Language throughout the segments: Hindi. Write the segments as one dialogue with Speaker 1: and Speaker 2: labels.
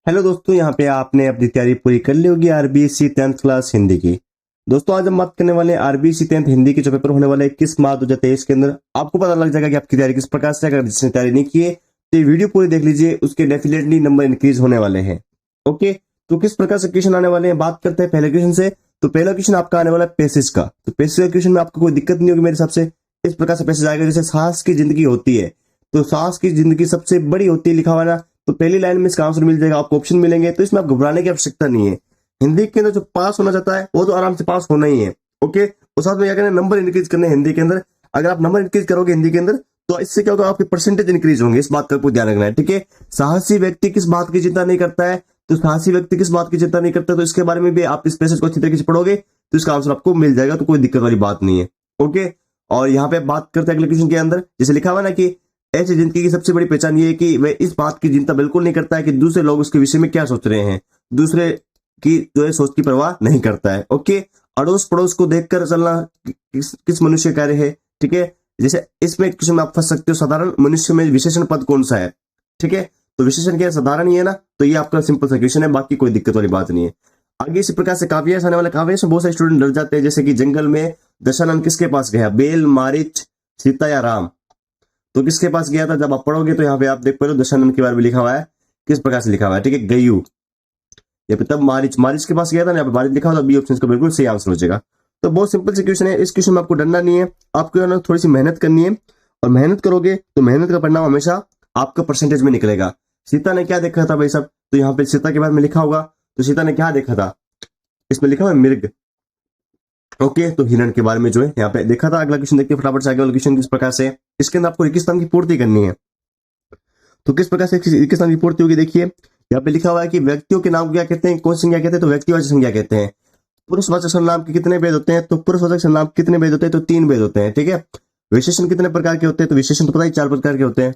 Speaker 1: हेलो दोस्तों, यहाँ पे आपने अपनी तैयारी पूरी कर ली होगी आरबीएससी 10th क्लास हिंदी की। दोस्तों आज हम बात करने वाले हैं आरबीएससी 10th हिंदी के जो पेपर होने वाले हैं 21 मार्च 2023 के अंदर। आपको पता लग जाएगा कि आपकी तैयारी किस प्रकार से। अगर जिसने तैयारी नहीं की है तो ये वीडियो पूरी देख लीजिए, उसके डेफिनेटली नंबर इंक्रीज होने वाले हैं। ओके, तो किस प्रकार से क्वेश्चन आने वाले हैं, बात करते हैं पहले क्वेश्चन से। तो पहला क्वेश्चन आपका आने वाला है पैसेज का। तो पैसेज का क्वेश्चन में आपको कोई दिक्कत नहीं होगी मेरे हिसाब से। इस प्रकार से पैसेज आएगा जैसे साहस की जिंदगी होती है, तो साहस की जिंदगी सबसे बड़ी होती है लिखा हुआ ना। तो पहली लाइन में इसका आंसर मिल जाएगा, आपको ऑप्शन मिलेंगे, तो इसमें आप घबराने की आवश्यकता नहीं है। हिंदी के अंदर जो पास होना चाहता है वो तो आराम से पास होना ही है। ओके, और साथ में क्या करना है, नंबर इंक्रीज करने हैं हिंदी के अंदर। अगर आप नंबर इंक्रीज करोगे हिंदी के अंदर तो इससे क्या होगा, आपके परसेंटेज इंक्रीज होंगे। इस बात का आपको ध्यान रखना है, ठीक है। साहसी व्यक्ति किस बात की चिंता नहीं करता है, तो साहसी व्यक्ति किस बात की चिंता नहीं करता, तो इसके बारे में भी आप इस पैसेज को अच्छी तरीके से पढ़ोगे तो इसका आंसर आपको मिल जाएगा, तो कोई दिक्कत वाली बात नहीं है। ओके, और यहाँ पे बात करते हैं अगले क्वेश्चन के अंदर, जैसे लिखा हुआ ना कि ऐसी जिंदगी की सबसे बड़ी पहचान ये है कि वह इस बात की चिंता बिल्कुल नहीं करता है कि दूसरे लोग उसके विषय में क्या सोच रहे हैं। दूसरे की जो है सोच की परवाह नहीं करता है। ओके, अड़ोस पड़ोस को देखकर चलना किस मनुष्य कार्य है, ठीक है। जैसे इसमें क्वेश्चन में आप फंस सकते हो, साधारण मनुष्य में विशेषण पद कौन सा है, ठीक है। तो विशेषण क्या है, साधारण ही है ना, तो ये आपका सिंपल सा क्वेश्चन है, बाकी कोई दिक्कत वाली बात नहीं है। आगे इसी प्रकार से काव्य आने वाला काव्य में बहुत सारे स्टूडेंट डर जाते हैं, जैसे कि जंगल में दशानन किसके पास गया, बेल, मारिच, सीता या राम। तो किसके पास गया था, जब आप पढ़ोगे तो यहाँ पे आप देख पा रहे हो दशानन के बारे में लिखा हुआ है, किस प्रकार से लिखा हुआ है, ठीक है। गयू, यहाँ पे तब मारिच मारिच के पास गया था, यहाँ पे मारिच लिखा हुआ था, बी ऑप्शन का बिल्कुल सही आंसर हो जाएगा। तो बहुत सिंपल सी क्वेश्चन है, इस क्वेश्चन में आपको डरना नहीं है, आपको ना थोड़ी सी मेहनत करनी है, और मेहनत करोगे तो मेहनत का परिणाम हमेशा आपका परसेंटेज में निकलेगा। सीता ने क्या देखा था भाई साहब, तो यहाँ पे सीता के बारे में लिखा होगा, तो सीता ने क्या देखा था, इसमें लिखा हुआ है मृग। ओके, तो हिरण के बारे में जो है यहाँ पे देखा था। अगला क्वेश्चन देखते हैं फटाफट से, आगे वाला क्वेश्चन किस प्रकार से, इसके अंदर आपको रेगिस्तान की पूर्ति करनी है। तो किस प्रकार से रेगिस्तान की पूर्ति होगी, देखिए यहाँ पे लिखा हुआ है कि व्यक्तियों के नाम को क्या कहते हैं, कौन सी संज्ञा कहते हैं, तो व्यक्तिवाचक संज्ञा कहते हैं। पुरुषवाचक सर्वनाम के कितने भेद होते हैं, तो पुरुषवाचक सर्वनाम कितने भेद होते हैं, तो 3 भेद होते हैं, ठीक है। विशेषण कितने प्रकार के होते हैं, तो विशेषण तो पता ही 4 प्रकार के होते हैं।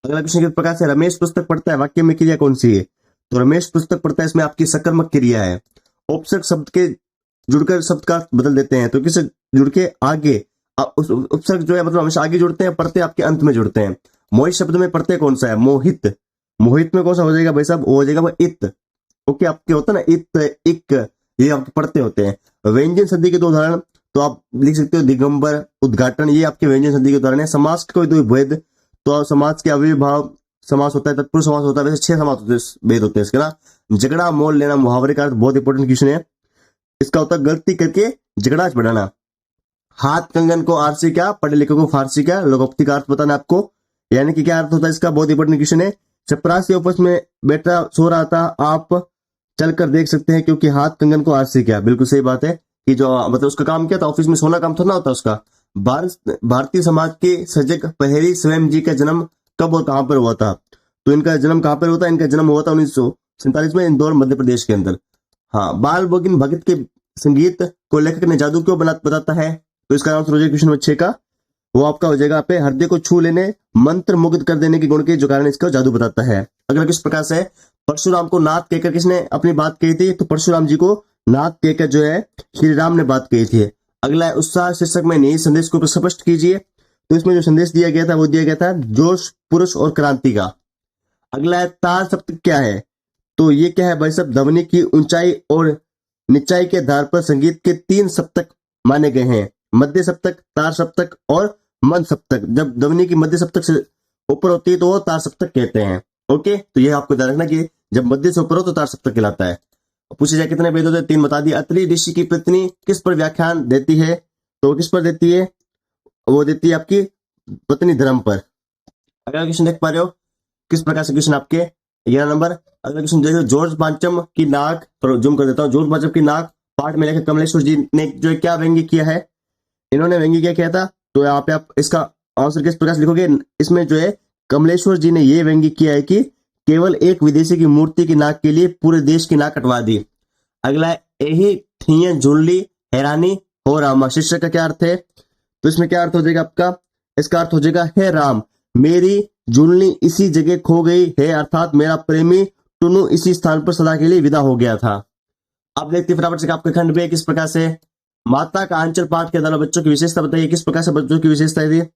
Speaker 1: अगला क्वेश्चन किस प्रकार से, रमेश पुस्तक पढ़ता है, वाक्य में क्रिया कौन सी है, तो रमेश पुस्तक पढ़ता है, इसमें आपकी सकर्मक क्रिया है। उपसर्ग शब्द के जुड़कर शब्द का बदल देते हैं, तो किससे जुड़ के आगे, उपसर्ग जो है मतलब हमेशा आगे जुड़ते हैं, पढ़ते आपके अंत में जुड़ते हैं। मोहित शब्द में पढ़ते कौन सा है, मोहित, मोहित में कौन सा हो जाएगा भाई साहब, वो हो जाएगा वो इत। ओके, आपके होता है ना इत, इक, ये आपके पढ़ते होते हैं। व्यंजन संधि के 2 उदाहरण, तो आप लिख सकते हो दिगंबर, उद्घाटन, ये आपके व्यंजन संधि के उदाहरण है। समास के कोई 2 भेद, तो समाज के अविर्भाव समास होता है, तत्पुरुष समास होता है, वैसे 6 समास होते हैं, भेद होते हैं इसके ना। झगड़ा मोल लेना, मुहावरे का बहुत इंपॉर्टेंट क्वेश्चन है, इसका होता है गलती करके झगड़ा बढ़ाना। हाथ कंगन को आरसी क्या, पढ़े लिखे को फारसी क्या, लोकोक्ति का अर्थ बताना आपको, यानी कि क्या अर्थ होता है इसका, बहुत इंपॉर्टेंट क्वेश्चन है। चपरासी आपस में बेटा सो रहा था, आप चलकर देख सकते हैं, क्योंकि हाथ कंगन को आरसी क्या, बिल्कुल सही बात है कि जो मतलब उसका काम क्या था, ऑफिस में सोना काम थोड़ा होता उसका। भारतीय समाज के सजग पहेरी स्वयं जी का जन्म कब और कहां पर हुआ था, तो इनका जन्म कहां पर हुआ था, इनका जन्म हुआ था 1947 में इंदौर मध्य प्रदेश के अंदर। हाँ, बाल भगिन भगत के संगीत को लेखक ने जादू क्यों बताता है, तो इसका आंसर हो जाएगा क्वेश्चन नंबर 6 का, वो आपका हो जाएगा पे हृदय को छू लेने, मंत्र मुग्ध कर देने के गुण के जो कारण इसका जादू बताता है। अगला किस प्रकार से, परशुराम को नाथ कहकर किसने अपनी बात कही थी, तो परशुराम जी को नाथ कहकर जो है श्री राम ने बात कही थी। अगला है उत्साह शीर्षक में नहीं संदेश को स्पष्ट कीजिए, तो इसमें जो संदेश दिया गया था वो दिया गया था जोश, पुरुष और क्रांति का। अगला है तार सप्तक क्या है, तो ये क्या है भाई साहब, ध्वनि की ऊंचाई और निचाई के आधार पर संगीत के 3 सप्तक माने गए हैं, मध्य सप्तक, तार सप्तक और मंद सप्तक। जब ध्वनि की मध्य सप्तक से ऊपर होती है तो वो तार सप्तक कहते हैं। ओके, तो ये आपको ध्यान रखना कि जब मध्य से ऊपर हो तो तार सप्तक कहलाता है। पूछे जाए कितने वेद होते हैं, 3 बता दिए। अत्रि ऋषि की पत्नी किस पर व्याख्यान देती है, तो किस पर देती है, वो देती है आपकी पत्नी धर्म पर। अगला क्वेश्चन देख पा रहे हो, किस प्रकार से क्वेश्चन आपके 11 नंबर। अगला क्वेश्चन देखो, जॉर्ज पांचम की नाक, जूम कर देता हूँ, जॉर्ज पांचम की नाक पाठ में लेकर कमलेश्वर जी ने जो है क्या व्यंग्य किया है, इन्होंने व्यंग्य क्या किया था, तो यहाँ पे आप इसका आंसर किस प्रकार से लिखोगे, इसमें जो है कमलेश्वर जी ने ये व्यंग्य किया है कि केवल एक विदेशी की मूर्ति की नाक के लिए पूरे देश की नाक कटवा दी। अगला है यही थी झुल्ली हैरानी हो रामा, शीर्षक का क्या अर्थ है, तो इसमें क्या अर्थ हो जाएगा आपका, इसका अर्थ हो जाएगा हे राम मेरी झुल्ली इसी जगह खो गई है, अर्थात मेरा प्रेमी टुनु इसी स्थान पर सदा के लिए विदा हो गया था। अब देखते फटाफट से आपके खंड में किस प्रकार से, माता का आंचल पाठ के द्वारा बच्चों की विशेषता बताइए, किस प्रकार से बच्चों की विशेषता है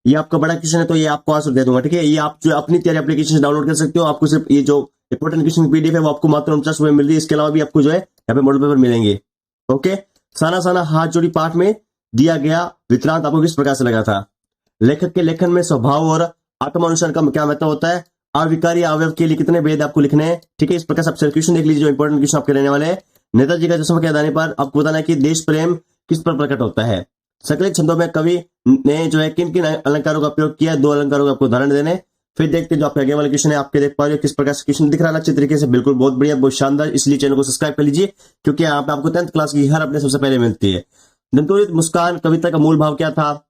Speaker 1: ये आपका बड़ा क्वेश्चन है, तो ये आपको आंसर दे दूंगा, ठीक है। ये आप जो अपनी तैयारी एप्लीकेशन से डाउनलोड कर सकते हो, आपको सिर्फ ये जो इंपॉर्टेंट क्वेश्चन पीडीएफ है वो आपको मात्र 49 रुपए मिल रही है। इसके अलावा भी आपको जो है यहाँ पे मॉडल पेपर मिलेंगे। ओके, साना साना हाथ जोड़ी पाठ में दिया गया वितरांत आपको किस प्रकार से लगा था? लेखक के लेखन में स्वभाव और आत्मानुसार का क्या महत्व होता है? अविकारी अवयव के लिए कितने भेद आपको लिखने हैं? ठीक है, इस प्रकार से आप क्वेश्चन देख लीजिए जो इंपॉर्टेंट क्वेश्चन आपके रहने वाले हैं। नेताजी का चश्मा के आधार पर आपको बताना है कि देश प्रेम किस पर प्रकट होता है? सकल छंदों में कवि ने जो है किन किन अलंकारों का प्रयोग किया? 2 अलंकारों का आपको उदाहरण देने। फिर देखते हैं जो आपके आगे वाले क्वेश्चन है, आपके देख पा रहे हो किस प्रकार से क्वेश्चन दिख रहा है अच्छे तरीके से, बिल्कुल बहुत बढ़िया, बहुत शानदार। इसलिए चैनल को सब्सक्राइब कर लीजिए क्योंकि यहाँ पे आपको 10th क्लास की हर अपने सबसे पहले मिलती है। दंतोलित मुस्कान कविता का मूल भाव क्या था?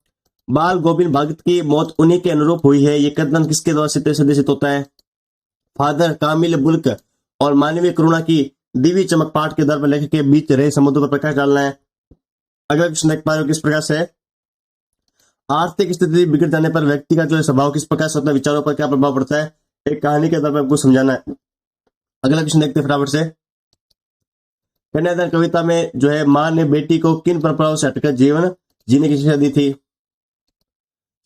Speaker 1: बाल गोविंद भगत की मौत उन्हीं के अनुरूप हुई है, ये कथन किसके द्वारा सदर्शित होता है? फादर कामिल बुल्क और मानवीय करुणा की दिव्य चमक पाठ के दर पर लेखक के बीच रहे संबंधों पर प्रकाश डालना है। अगला क्वेश्चन देख पा रहे हो किस प्रकार से? आर्थिक स्थिति बिगड़ जाने पर व्यक्ति का जो है स्वभाव किस प्रकार से होता है? विचारों पर क्या प्रभाव पड़ता है? एक कहानी के आधार पर आपको समझाना है। अगला क्वेश्चन देखते हैं फटाफट से। कन्यादान कविता में जो है मां ने बेटी को किन परंपराओं से हटकर जीवन जीने की शिक्षा दी थी?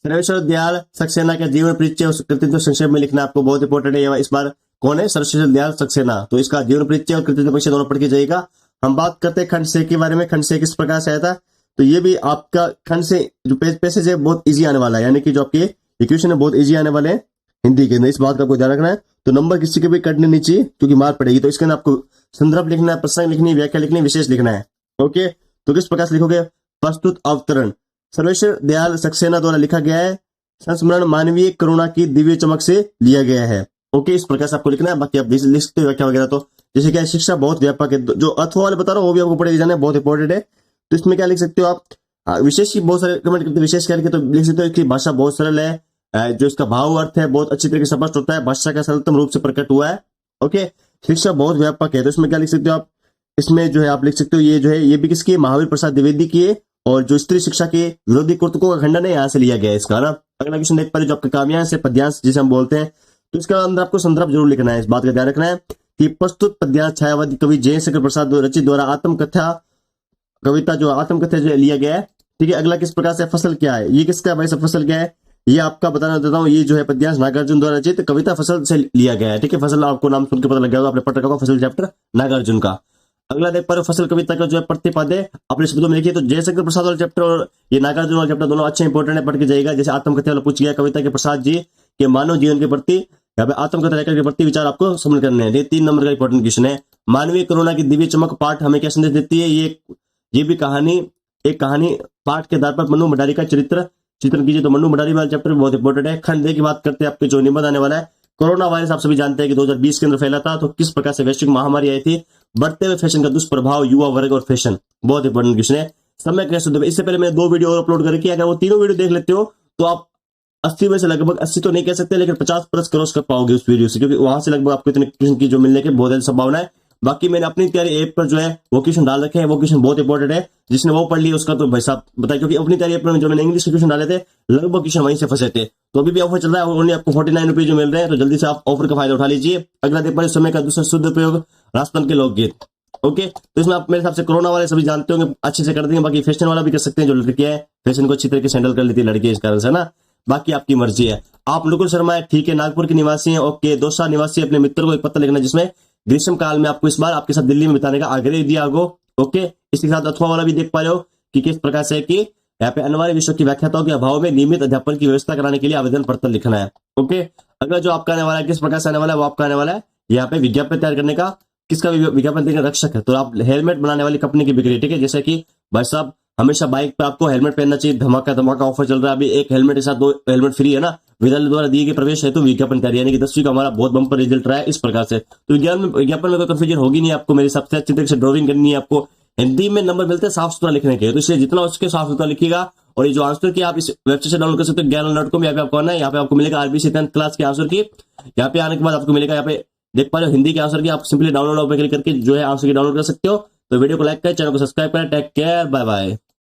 Speaker 1: सर्वेश्वर दयाल सक्सेना का जीवन परिचय और कृतित्व संक्षेप में लिखना आपको बहुत इंपॉर्टेंट है। इस बार कौन है? सर्वेश्वर दयाल सक्सेना। तो इसका जीवन परिचय और कृतित्व परिचय दोनों पढ़ के जाइएगा। हम बात करते हैं खंड से के बारे में। खंड से किस प्रकार से आया था? तो ये भी आपका खंड से जो पैसेज है बहुत इजी आने वाला है, यानी कि जो आपके इक्वेशन है बहुत इजी आने वाले हैं हिंदी के अंदर। इस बात का आपको ध्यान रखना है। तो नंबर किसी के भी कटने नहीं चाहिए क्योंकि मार पड़ेगी। तो इसके अंदर आपको संदर्भ लिखना है, प्रसंग लिखनी है, व्याख्या लिखनी है, विशेष लिखना है। ओके, तो किस प्रकार से लिखोगे? प्रस्तुत अवतरण सर्वेश्वर दयाल सक्सेना द्वारा लिखा गया है। संस्मरण मानवीय करुणा की दिव्य चमक से लिया गया है। ओके, इस प्रकार से आपको लिखना है। बाकी आप लिख सकते हो व्याख्या वगैरह। तो जैसे क्या शिक्षा बहुत व्यापक है, जो अथवा वाले बता रहा हूँ वो भी आपको पढ़े जाना है, बहुत इंपॉर्टेंट है। तो इसमें क्या लिख सकते हो आप? विशेष की बहुत सारे कमेंट करते हैं, विशेष क्या लिखे? तो लिख सकते हो कि भाषा बहुत सरल है, जो इसका भाव अर्थ है बहुत अच्छी तरीके से स्पष्ट होता है, भाषा का सरलतम रूप से प्रकट हुआ है। ओके, शिक्षा बहुत व्यापक है। तो इसमें क्या लिख सकते हो आप? इसमें जो है आप लिख सकते हो ये जो है ये भी किसकी? महावीर प्रसाद द्विवेदी की है। और जो स्त्री शिक्षा के विरोधी कुर्तकों का खंडन है यहाँ से लिया गया है इसका ना। अगला क्वेश्चन देख पा रहे जो आपका काव्यांश है, पद्यांश जिसे हम बोलते हैं। तो इसका अंदर आपको संदर्भ जरूर लिखना है। इस बात का ध्यान रखना है कि प्रस्तुत पद्यांश छायावादी कवि जयशंकर प्रसाद रचित द्वारा आत्मकथा कविता जो आत्मकथा जो लिया गया है। ठीक है, अगला किस प्रकार से? फसल क्या है? ये किसका भाई सब फसल क्या है? ये आपका बताना देता हूँ। ये जो है पद्यांश नागार्जुन द्वारा रचित कविता फसल से लिया गया है। ठीक है, फसल आपको नाम सुन के पता लग गया होगा, आपने पढ़ रखा होगा फसल चैप्टर नागार्जुन का। अगला देख पा रहे हो फसल कविता का जो है प्रतिपाद्य अपने शब्दों में लिखिए। तो जयशंकर प्रसाद वाला चैप्टर और ये नागार्जुन वाला चैप्टर दोनों अच्छे इंपॉर्टेंट है, पढ़ के जाएगा। जैसे आत्मकथा वाला पूछ गया कविता के प्रसाद जी के मानव जीवन के प्रति, यहाँ पे आत्मकथा लेकर के प्रति विचार आपको समझ करने हैं। ये 3 नंबर का इंपॉर्टेंट क्वेश्चन है। मानवीय करुणा की दिव्य चमक पाठ हमें क्या संदेश देती है? ये भी कहानी एक कहानी पाठ के आधार पर मनु भंडारी का चित्रण कीजिए। तो मनु भंडारी वाला चैप्टर बहुत इंपॉर्टेंट है। खंड 2 की बात करते हैं, आपके जो निबंध आने वाला है। कोरोना वायरस आप सभी जानते हैं कि 2020 के अंदर फैला था। तो किस प्रकार से वैश्विक महामारी आई थी? बढ़ते हुए फैशन का दुष्प्रभाव, युवा वर्ग और फैशन, बहुत इंपॉर्टेंट क्वेश्चन है। समय कैसे? इससे पहले मैंने 2 वीडियो और अपलोड करके, अगर वो तीनों वीडियो देख लेते हो तो आप 80 में से लगभग 80 तो नहीं कह सकते लेकिन 50+ क्रॉस कर पाओगे उस वीडियो से, क्योंकि वहां से लगभग आपको इतने क्वेश्चन की जो मिलने की बहुत ज्यादा संभावना है। बाकी मैंने अपनी तैयारी ऐप पर जो है वो क्वेश्चन डाल रखे हैं, वो क्वेश्चन बहुत इंपॉर्टेंट है। जिसने वो पढ़ लिया उसका तो भाई साहब बताइए, क्योंकि अपनी तैयारी ऐप पर जो मैंने इंग्लिश के क्वेश्चन डाले थे लगभग क्वेश्चन वहीं से फंसे थे। तो अभी भी ऑफर चल रहा है, ओनली आपको 49 रुपये जो मिल रहे हैं, तो जल्दी से आप ऑफर का फायदा उठा लीजिए। अगला देख पाए समय का दूसरा शुद्ध उपयोग, राजस्थान के लोकगीत। ओके, तो इसमें आप मेरे हिसाब से कोरोना वाले सभी जानते होंगे, अच्छे से कर देंगे। बाकी फैशन वाला भी कर सकते हैं, जो लड़कियां है फैशन को अच्छी तरीके से हैंडल कर लेती है लड़की, इस कारण से ना। बाकी आपकी मर्जी है। आप नुकुल शर्मा है, ठीक है, नागपुर के निवासी हैं। ओके, दौसा निवासी अपने मित्र को एक पत्र लिखना जिसमें ग्रीष्म काल में आपको इस बार आपके साथ दिल्ली में बिताने का आग्रह दिया गो। ओके, इसके साथ अथवा वाला भी देख पा रहे हो कि किस प्रकार से कि यहाँ पे अनिवार्य विषयों की व्याख्याताओं के अभाव में नियमित अध्यापन की व्यवस्था कराने के लिए आवेदन पत्र लिखना है। ओके, अगला जो आपका आने वाला है किस प्रकार से आने वाला है, वो आपका आने वाला है यहाँ पे विज्ञापन तैयार करने का। किसका विज्ञापन देने रक्षक है, तो आप हेलमेट बनाने वाली कंपनी की बिक्री। ठीक है, जैसे कि भाई साहब हमेशा बाइक पे आपको हेलमेट पहनना चाहिए, धमाका धमाका ऑफर चल रहा है अभी, एक हेलमेट के साथ 2 हेलमेट फ्री है ना, विद्यालय द्वारा दिए गए प्रवेश है। तो विज्ञापन तैयारी, यानी कि 10वीं का हमारा बहुत बम्पर रिजल्ट रहा है इस प्रकार से। तो विज्ञापन में कोई कंफ्यूजन होगी नहीं आपको, मेरे हिसाब से अच्छी तरीके से ड्राइंग करनी है आपको। हिंदी में नंबर मिलते हैं साफ सुथरा लिखने के, तो इसलिए जितना उसके साफ सुथरा लिखिएगा। और ये जो आंसर की आप इस वेबसाइट से डाउनलोड कर सकते हो ज्ञान.com, यहाँ पे आपको आना है, यहाँ पे आपको मिलेगा आरबीसी 10th क्लास के आंसर की। यहाँ पे आने के बाद आपको मिलेगा, यहाँ पे देख पा रहे हो हिंदी के आंसर की, आप सिंपली डाउनलोड पे क्लिक करके जो है आंसर की डाउनलोड कर सकते हो। तो वीडियो को लाइक करें, चैनल को सब्सक्राइब करें। Take care, bye bye.